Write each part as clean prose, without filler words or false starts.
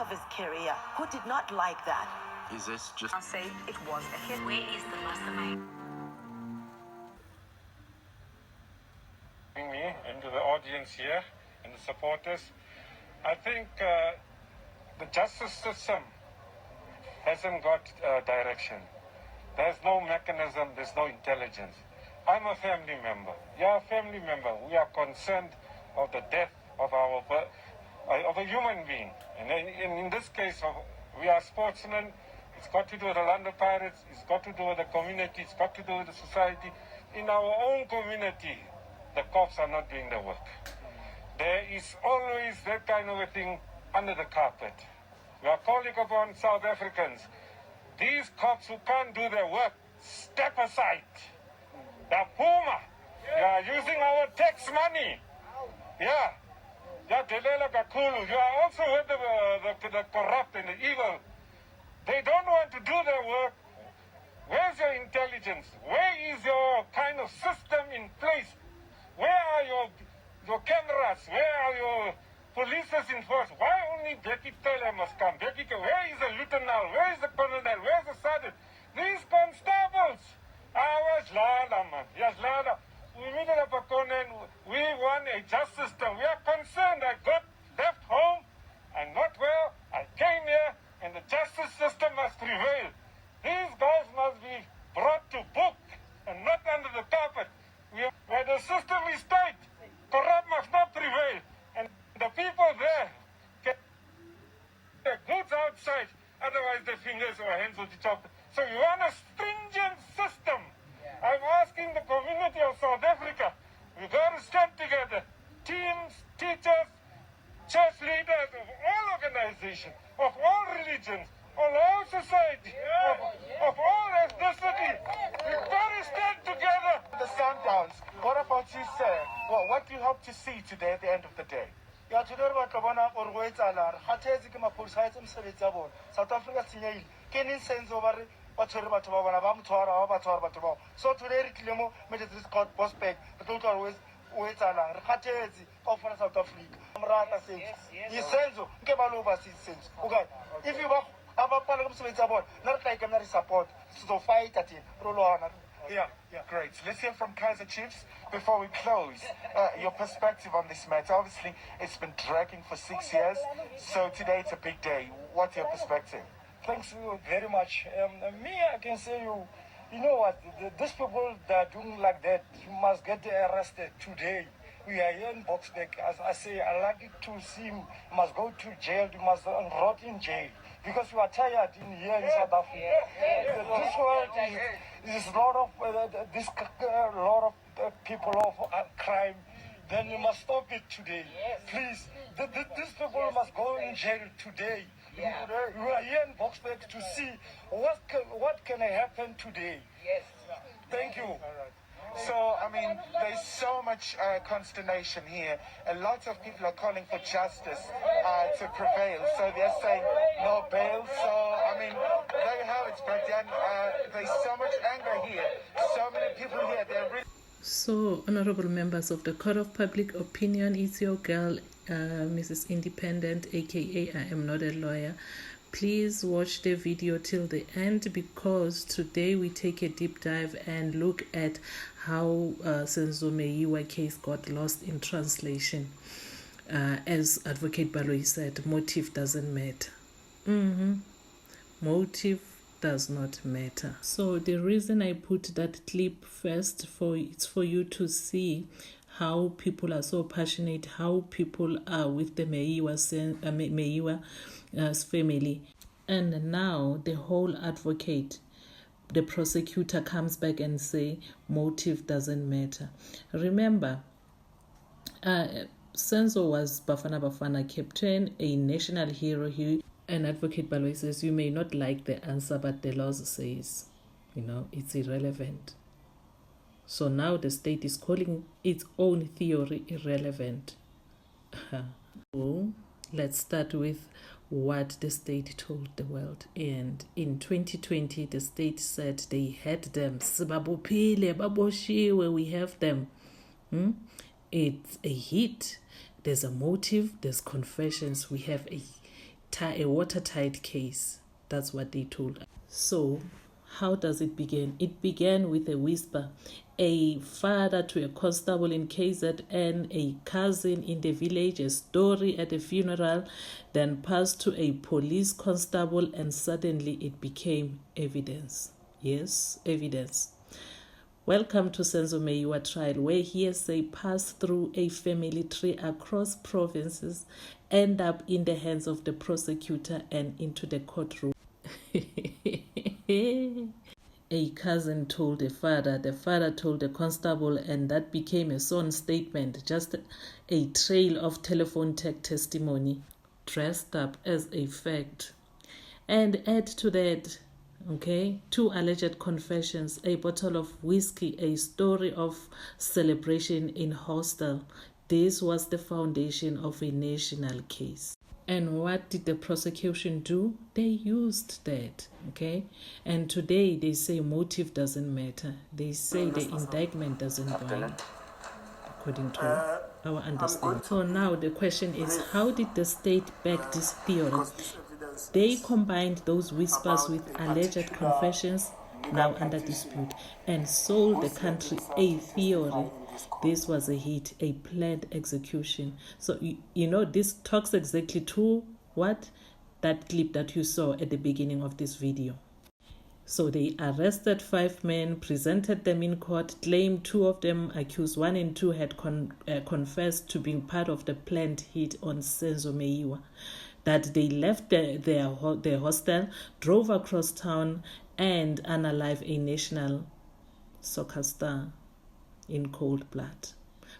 of his career, who did not like that. Is this just... I'll say it was a hit. Where is the mastermind? Me and to the audience here and the supporters, I think the justice system hasn't got direction. There's no mechanism, there's no intelligence. I'm a family member. You're a family member. We are concerned of the death of a human being. And in this case, we are sportsmen. It's got to do with the Orlando Pirates. It's got to do with the community. It's got to do with the society. In our own community, the cops are not doing the work. There is always that kind of a thing under the carpet. We are calling upon South Africans. These cops who can't do their work, step aside. They're Puma. You are using our tax money. Yeah. Delela Kakulu. You are also with the corrupt and the evil. They don't want to do their work. Where's your intelligence? Where is your kind of system in place? Where are your cameras? Where are your polices in force? Why only Becky Taylor must come? Where is the lieutenant? Where is the colonel? Where is the sergeant? These constables. Was Lala, man. Yes, Lala. We needed a Pakonen. We want a just system. We are concerned. I got left home. I'm not well. I came here, and the justice system must prevail. These guys must be brought to book and not under the carpet. Where the system is tight, corrupt must not prevail. And the people there get their goods outside, otherwise their fingers or hands will be chopped. So you want a stringent system. I'm asking the community of South Africa, we got to stand together. Teams, teachers, church leaders of all organizations, of all religions, of all society, of all ethnicity. We've got to stand together. The Sundowns, what about you, sir? Well, what do you hope to see today at the end of the day? South Africa so today Magistrates Court Prospect, the total always South Africa. If you not support, so fight at it. Yeah, great. Let's hear from Kaizer Chiefs before we close. Your perspective on this match. Obviously, it's been dragging for 6 years, so today it's a big day. What's your perspective? Thanks you very much. I can say you know what, these people that are doing like that, you must get arrested today. We are here in Boksburg. As I say, I like it to see you must go to jail, you must rot in jail. Because we are tired in here in South Africa. This world is a lot of people of crime. Then you must stop it today. Please, these people must go in jail today. We are here in Boksburg to see what can happen today. Thank you. So, I mean, there's so much consternation here. A lot of people are calling for justice to prevail. So they're saying no bail. So, I mean, there you have it, Bradian. There's so much anger here. So many people here. They're really... So, honorable members of the Court of Public Opinion, it's your girl, Mrs. Independent, aka I am not a lawyer. Please watch the video till the end, because today we take a deep dive and look at how Senzo Meyiwa case got lost in translation. As Advocate Baloyi said, motive doesn't matter. Motive does not matter. So the reason I put that clip first, it's for you to see how people are so passionate, how people are with the Meyiwa's family. And now the whole advocate, the prosecutor comes back and say motive doesn't matter. Remember, Senzo was Bafana Bafana captain, a national hero. And Advocate Baloyi says you may not like the answer, but the law says, it's irrelevant. So now the state is calling its own theory irrelevant. So let's start with what the state told the world. And in 2020, the state said they had them. We have them. It's a hit. There's a motive. There's confessions. We have a a watertight case. That's what they told us. So, how does it begin? It began with a whisper. A father to a constable in KZN, a cousin in the village, a story at a funeral, then passed to a police constable, and suddenly it became evidence. Yes, evidence. Welcome to Senzo Meyiwa trial, where hearsay passed through a family tree across provinces, end up in the hands of the prosecutor and into the courtroom. A cousin told the father told the constable, and that became a sworn statement, just a trail of telephone tech testimony dressed up as a fact. And add to that, okay, 2 alleged confessions, a bottle of whiskey, a story of celebration in hostel. This was the foundation of a national case. And what did the prosecution do? They used that, okay? And today they say motive doesn't matter. They say the indictment doesn't bind, according to our understanding. So now the question is, how did the state back this theory? They combined those whispers with alleged confessions, now under dispute, and sold the country a theory. This was a hit, a planned execution. So, you know, this talks exactly to what? That clip that you saw at the beginning of this video. So they arrested 5 men, presented them in court, claimed 2 of them, accused 1 and 2, had confessed to being part of the planned hit on Senzo Meyiwa. That they left their hostel, drove across town, and unalive a national soccer star in cold blood.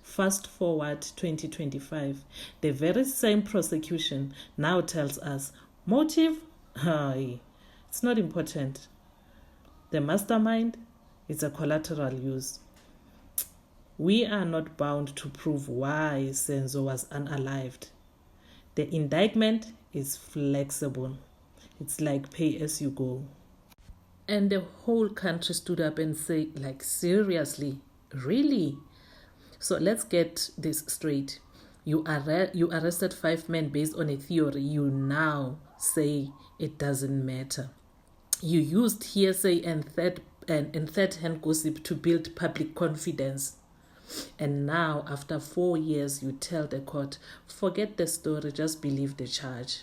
Fast forward 2025, the very same prosecution now tells us motive, it's not important. The mastermind is a collateral use. We are not bound to prove why Senzo was unalived. The indictment is flexible. It's like pay as you go. And the whole country stood up and said, like, seriously, really? So let's get this straight. You arrested 5 men based on a theory. You now say it doesn't matter. You used hearsay and third-hand gossip to build public confidence. And now, after 4 years, you tell the court, forget the story, just believe the charge.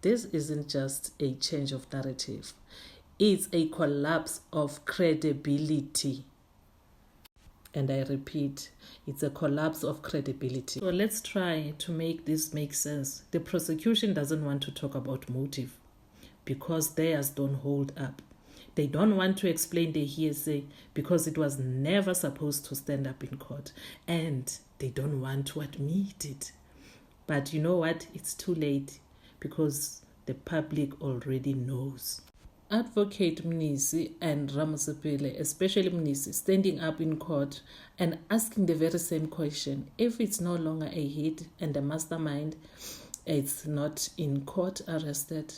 This isn't just a change of narrative. It's a collapse of credibility. And I repeat, it's a collapse of credibility. So let's try to make this make sense. The prosecution doesn't want to talk about motive because theirs don't hold up. They don't want to explain the hearsay because it was never supposed to stand up in court. And they don't want to admit it. But you know what? It's too late because the public already knows. Advocate Mnisi and Ramosepele, especially Mnisi, standing up in court and asking the very same question. If it's no longer a hit and the mastermind, it's not in court arrested,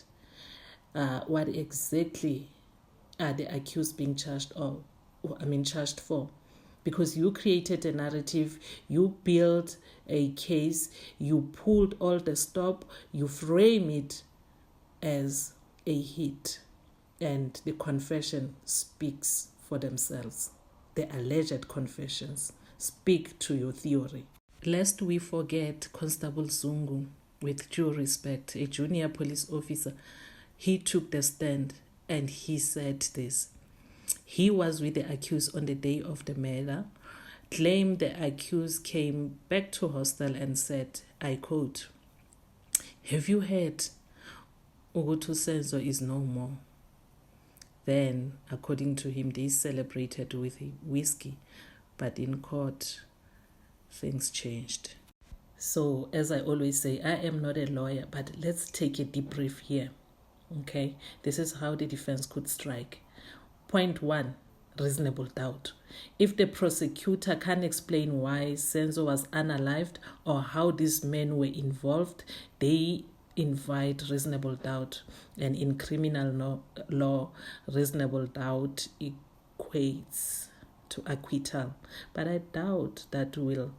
what exactly are the accused being charged for? Because you created a narrative, you built a case, you pulled all the stop, you frame it as a hit. And the confession speaks for themselves. The alleged confessions speak to your theory. Lest we forget Constable Zungu, with due respect, a junior police officer, he took the stand and he said this. He was with the accused on the day of the murder, claimed the accused came back to hostel and said, I quote, "Have you heard? Ugutu Senzo is no more." Then, according to him, they celebrated with a whiskey, but in court, things changed. So, as I always say, I am not a lawyer, but let's take a deep breath here. Okay, this is how the defense could strike. Point 1, reasonable doubt. If the prosecutor can't explain why Senzo was unalived or how these men were involved, they invite reasonable doubt. And in criminal law, reasonable doubt equates to acquittal. But I doubt that will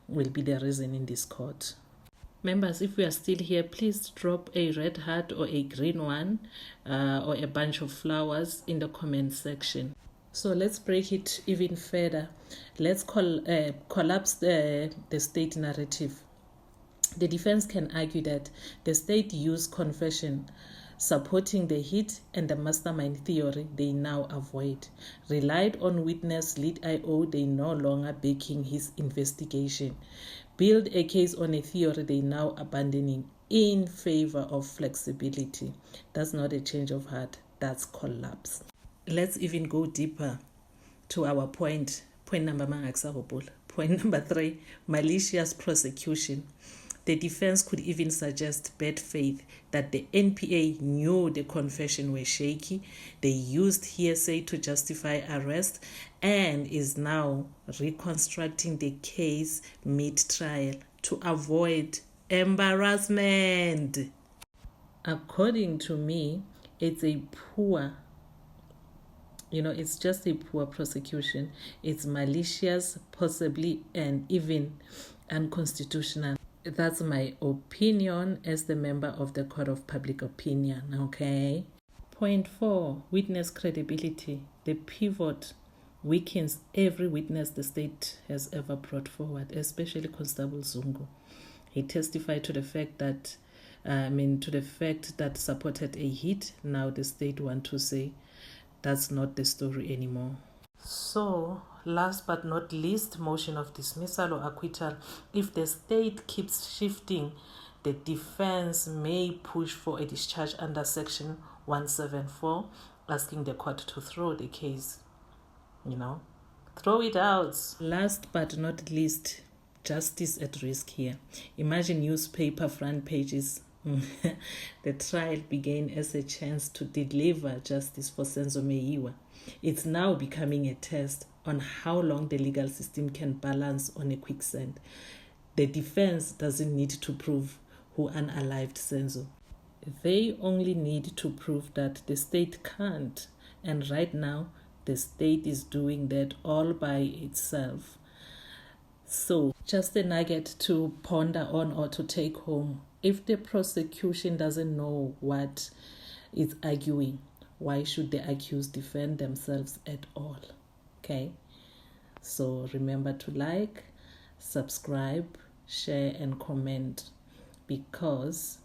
be the reason in this court. Members, if we are still here, please drop a red heart or a green one or a bunch of flowers in the comment section. So let's break it even further. Let's collapse the state narrative. The defense can argue that the state used confession supporting the hit and the mastermind theory they now avoid, relied on witness lead IO they no longer backing his investigation, build a case on a theory they now abandoning in favor of flexibility. That's not a change of heart, that's collapse. Let's even go deeper to our point number 3, malicious prosecution. The defense could even suggest bad faith, that the NPA knew the confession were shaky, they used hearsay to justify arrest, and is now reconstructing the case mid-trial to avoid embarrassment. According to me, it's a poor, it's just a poor prosecution. It's malicious, possibly, and even unconstitutional. That's my opinion as the member of the Court of Public Opinion, okay? Point 4, witness credibility. The pivot weakens every witness the state has ever brought forward, especially Constable Zungu. He testified to the fact that, supported a hit. Now the state want to say that's not the story anymore. So, last but not least, motion of dismissal or acquittal. If the state keeps shifting, the defense may push for a discharge under Section 174, asking the court to throw the case, throw it out. Last but not least, justice at risk here. Imagine newspaper front pages. The trial began as a chance to deliver justice for Senzo Meyiwa. It's now becoming a test on how long the legal system can balance on a quicksand. The defense doesn't need to prove who unalived Senzo. They only need to prove that the state can't. And right now, the state is doing that all by itself. So, just a nugget to ponder on or to take home. If the prosecution doesn't know what it's arguing, why should the accused defend themselves at all? Okay? So remember to like, subscribe, share, and comment, because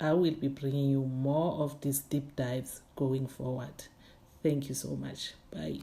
I will be bringing you more of these deep dives going forward. Thank you so much. Bye.